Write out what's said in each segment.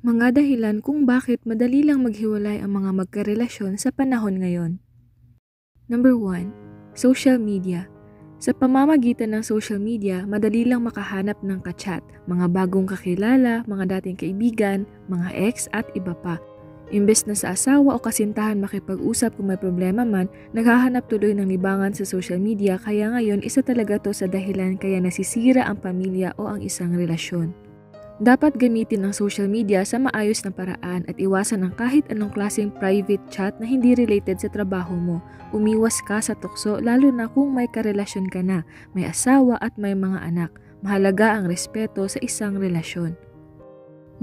Mga dahilan kung bakit madali lang maghiwalay ang mga magkarelasyon sa panahon ngayon. Number 1. Social media. Sa pamamagitan ng social media, madali lang makahanap ng kachat, mga bagong kakilala, mga dating kaibigan, mga ex at iba pa. Imbes na sa asawa o kasintahan makipag-usap kung may problema man, naghahanap tuloy ng libangan sa social media, kaya ngayon isa talaga to sa dahilan kaya nasisira ang pamilya o ang isang relasyon. Dapat gamitin ang social media sa maayos na paraan at iwasan ang kahit anong klaseng private chat na hindi related sa trabaho mo. Umiwas ka sa tukso lalo na kung may karelasyon ka na, may asawa at may mga anak. Mahalaga ang respeto sa isang relasyon.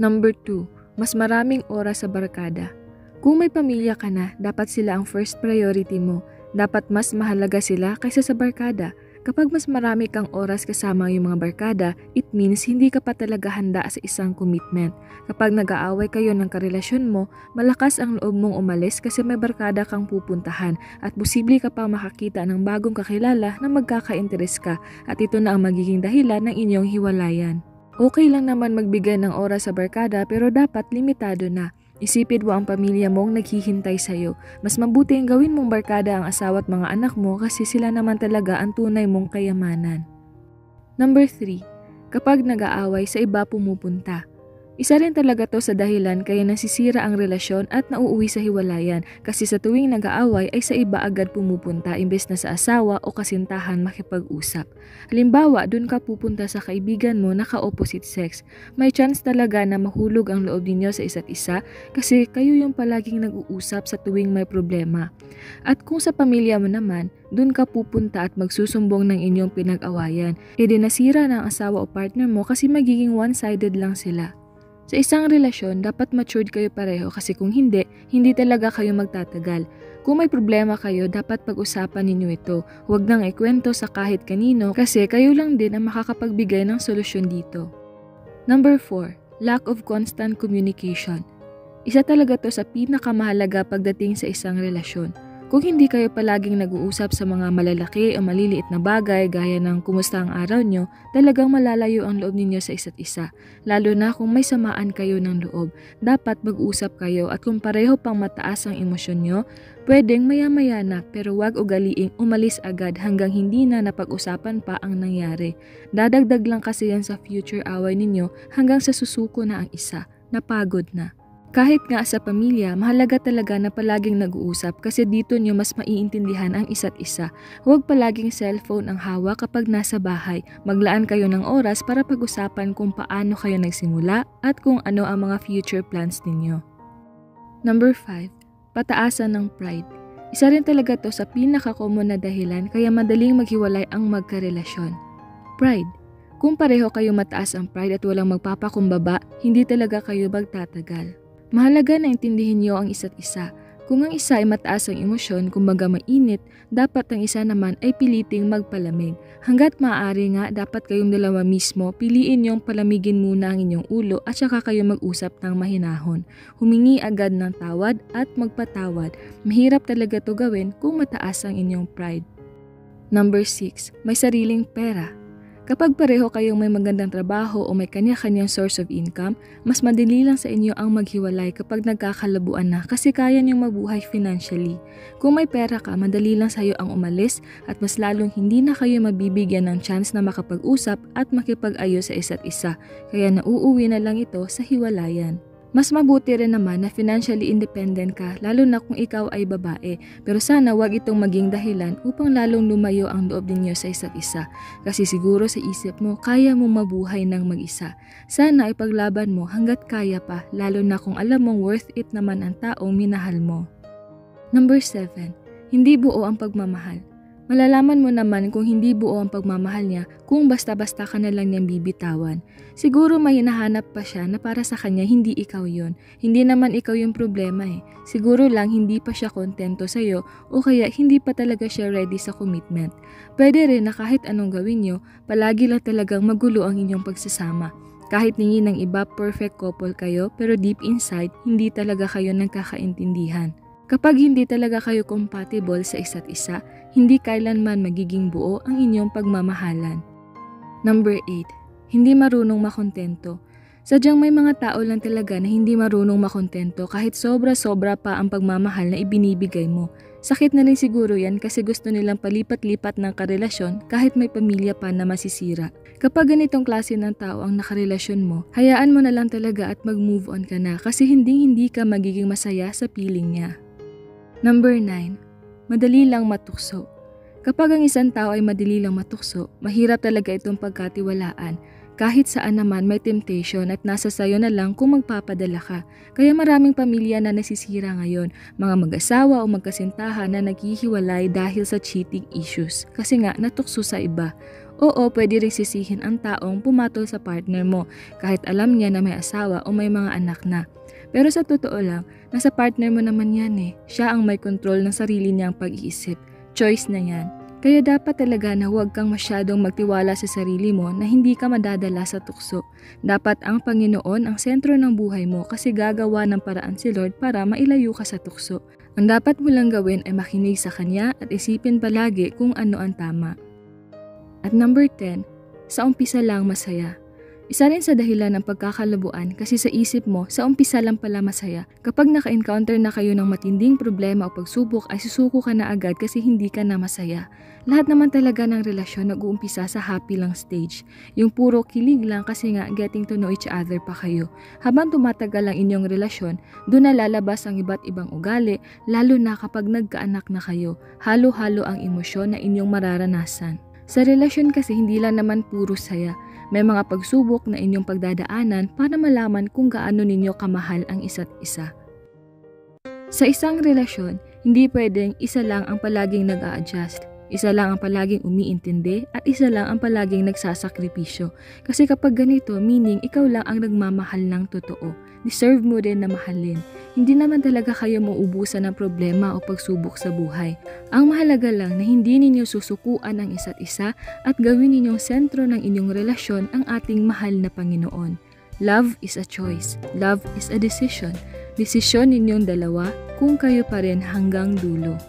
Number 2. Mas maraming oras sa barkada. Kung may pamilya ka na, dapat sila ang first priority mo. Dapat mas mahalaga sila kaysa sa barkada. Kapag mas marami kang oras kasama yung mga barkada, it means hindi ka pa talaga handa sa isang commitment. Kapag nag-aaway kayo ng karelasyon mo, malakas ang loob mong umalis kasi may barkada kang pupuntahan at posible ka pa makakita ng bagong kakilala na magkaka-interes ka at ito na ang magiging dahilan ng inyong hiwalayan. Okay lang naman magbigay ng oras sa barkada pero dapat limitado na. Isipin mo ang pamilya mong naghihintay sa'yo. Mas mabuti ang gawin mong barkada ang asawa at mga anak mo kasi sila naman talaga ang tunay mong kayamanan. Number 3. Kapag nag-aaway sa iba pumupunta. Isa rin talaga to sa dahilan kaya nasisira ang relasyon at nauuwi sa hiwalayan kasi sa tuwing nag-aaway ay sa iba agad pumupunta imbes na sa asawa o kasintahan makipag-usap. Halimbawa, dun ka pupunta sa kaibigan mo na ka-opposite sex. May chance talaga na mahulog ang loob ninyo sa isa't isa kasi kayo yung palaging nag-uusap sa tuwing may problema. At kung sa pamilya mo naman, dun ka pupunta at magsusumbong ng inyong pinag-awayan. Nasira ng asawa o partner mo kasi magiging one-sided lang sila. Sa isang relasyon, dapat matured kayo pareho kasi kung hindi, hindi talaga kayo magtatagal. Kung may problema kayo, dapat pag-usapan ninyo ito. Huwag nang ikwento sa kahit kanino kasi kayo lang din ang makakapagbigay ng solusyon dito. Number 4. Lack of constant communication. Isa talaga to sa pinakamahalaga pagdating sa isang relasyon. Kung hindi kayo palaging nag-uusap sa mga malalaki o maliliit na bagay gaya ng kumusta ang araw nyo, talagang malalayo ang loob ninyo sa isa't isa. Lalo na kung may samaan kayo ng loob, dapat mag-usap kayo at kung pareho pang mataas ang emosyon nyo, pwedeng maya-maya na pero wag ugaliing umalis agad hanggang hindi na napag-usapan pa ang nangyari. Dadagdag lang kasi yan sa future away ninyo hanggang sa susuko na ang isa, napagod na. Kahit nga sa pamilya, mahalaga talaga na palaging nag-uusap kasi dito nyo mas maiintindihan ang isa't isa. Huwag palaging cellphone ang hawak kapag nasa bahay. Maglaan kayo ng oras para pag-usapan kung paano kayo nagsimula at kung ano ang mga future plans ninyo. Number 5. Pataasan ng pride. Isa rin talaga to sa pinaka-common na dahilan kaya madaling maghiwalay ang magkarelasyon. Pride. Kung pareho kayo mataas ang pride at walang magpapakumbaba, hindi talaga kayo magtatagal. Mahalaga na intindihin niyo ang isa't isa. Kung ang isa ay mataas ang emosyon, kumbaga mainit, dapat ang isa naman ay piliting magpalamig. Hanggat maaari nga, dapat kayong dalawa mismo piliin niyong palamigin muna ang inyong ulo at saka kayo mag-usap ng mahinahon. Humingi agad ng tawad at magpatawad. Mahirap talaga to gawin kung mataas ang inyong pride. Number 6. May sariling pera. Kapag pareho kayong may magandang trabaho o may kanya-kanyang source of income, mas madali lang sa inyo ang maghiwalay kapag nagkakalabuan na kasi kaya niyong mabuhay financially. Kung may pera ka, madali lang sa iyo ang umalis at mas lalong hindi na kayo mabibigyan ng chance na makapag-usap at makipag-ayos sa isa't isa, kaya nauuwi na lang ito sa hiwalayan. Mas mabuti rin naman na financially independent ka lalo na kung ikaw ay babae, pero sana wag itong maging dahilan upang lalong lumayo ang loob ninyo sa isa't isa kasi siguro sa isip mo kaya mo mabuhay ng mag-isa. Sana ipaglaban mo hanggat kaya pa lalo na kung alam mong worth it naman ang taong minahal mo. Number 7. Hindi buo ang pagmamahal. Malalaman mo naman kung hindi buo ang pagmamahal niya kung basta-basta ka na lang niyang bibitawan. Siguro may hinahanap pa siya na para sa kanya hindi ikaw yon. Hindi naman ikaw yung problema eh. Siguro lang hindi pa siya kontento sa'yo o kaya hindi pa talaga siya ready sa commitment. Pwede rin na kahit anong gawin niyo, palagi lang talagang magulo ang inyong pagsasama. Kahit tingin ng iba perfect couple kayo pero deep inside hindi talaga kayo nagkakaintindihan. Kapag hindi talaga kayo compatible sa isa't isa, hindi kailanman magiging buo ang inyong pagmamahalan. Number 8. Hindi marunong makontento. Sadyang may mga tao lang talaga na hindi marunong makontento kahit sobra-sobra pa ang pagmamahal na ibinibigay mo. Sakit na rin siguro yan kasi gusto nilang palipat-lipat ng karelasyon kahit may pamilya pa na masisira. Kapag ganitong klase ng tao ang nakarelasyon mo, hayaan mo na lang talaga at mag-move on ka na kasi hindi ka magiging masaya sa piling niya. Number 9. Madali lang matukso. Kapag ang isang tao ay madali lang matukso, mahirap talaga itong pagkatiwalaan. Kahit saan naman may temptation at nasa sayo na lang kung magpapadala ka. Kaya maraming pamilya na nasisira ngayon, mga mag-asawa o magkasintahan na naghihiwalay dahil sa cheating issues. Kasi nga natukso sa iba. Oo, pwede rin sisihin ang taong pumatol sa partner mo kahit alam niya na may asawa o may mga anak na. Pero sa totoo lang, nasa partner mo naman yan eh. Siya ang may control ng sarili niyang pag-iisip. Choice na yan. Kaya dapat talaga na huwag kang masyadong magtiwala sa sarili mo na hindi ka madadala sa tukso. Dapat ang Panginoon ang sentro ng buhay mo kasi gagawa ng paraan si Lord para mailayo ka sa tukso. Ang dapat mo lang gawin ay makinig sa Kanya at isipin palagi kung ano ang tama. At number 10, sa umpisa lang masaya. Isa rin sa dahilan ng pagkakalabuan kasi sa isip mo, sa umpisa lang pala masaya. Kapag naka-encounter na kayo ng matinding problema o pagsubok ay susuko ka na agad kasi hindi ka na masaya. Lahat naman talaga ng relasyon nag-uumpisa sa happy lang stage. Yung puro kilig lang kasi nga getting to know each other pa kayo. Habang tumatagal ang inyong relasyon, doon na lalabas ang iba't ibang ugali, lalo na kapag nagkaanak na kayo. Halo-halo ang emosyon na inyong mararanasan. Sa relasyon kasi hindi lang naman puro saya. May mga pagsubok na inyong pagdadaanan para malaman kung gaano ninyo kamahal ang isa't isa. Sa isang relasyon, hindi pwedeng isa lang ang palaging nag-a-adjust. Isa lang ang palaging umiintindi at isa lang ang palaging nagsasakripisyo. Kasi kapag ganito, meaning ikaw lang ang nagmamahal ng totoo. Deserve mo din na mahalin. Hindi naman talaga kayo mauubusan ng problema o pagsubok sa buhay. Ang mahalaga lang na hindi ninyo susukuan ang isa't isa at gawin ninyong sentro ng inyong relasyon ang ating mahal na Panginoon. Love is a choice. Love is a decision. Desisyon ninyong dalawa kung kayo pa rin hanggang dulo.